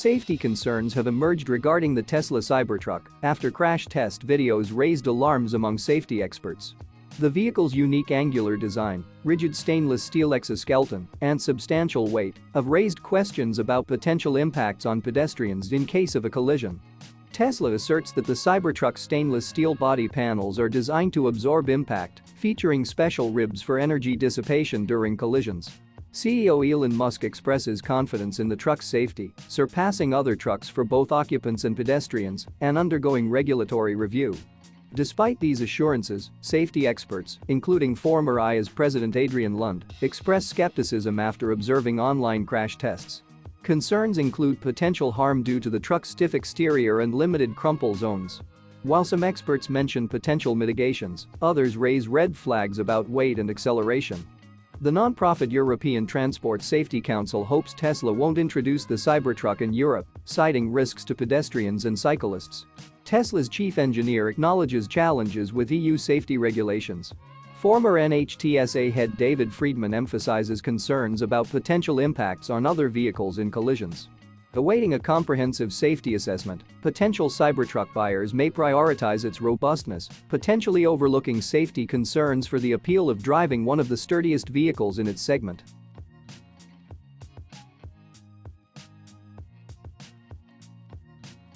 Safety concerns have emerged regarding the Tesla Cybertruck after crash test videos raised alarms among safety experts. The vehicle's unique angular design, rigid stainless steel exoskeleton, and substantial weight have raised questions about potential impacts on pedestrians in case of a collision. Tesla asserts that the Cybertruck's stainless steel body panels are designed to absorb impact, featuring special ribs for energy dissipation during collisions. CEO Elon Musk expresses confidence in the truck's safety, surpassing other trucks for both occupants and pedestrians, and undergoing regulatory review. Despite these assurances, safety experts, including former IA's President Adrian Lund, express skepticism after observing online crash tests. Concerns include potential harm due to the truck's stiff exterior and limited crumple zones. While some experts mention potential mitigations, others raise red flags about weight and acceleration. The non-profit European Transport Safety Council hopes Tesla won't introduce the Cybertruck in Europe, citing risks to pedestrians and cyclists. Tesla's chief engineer acknowledges challenges with EU safety regulations. Former NHTSA head David Friedman emphasizes concerns about potential impacts on other vehicles in collisions. Awaiting a comprehensive safety assessment, potential Cybertruck buyers may prioritize its robustness, potentially overlooking safety concerns for the appeal of driving one of the sturdiest vehicles in its segment.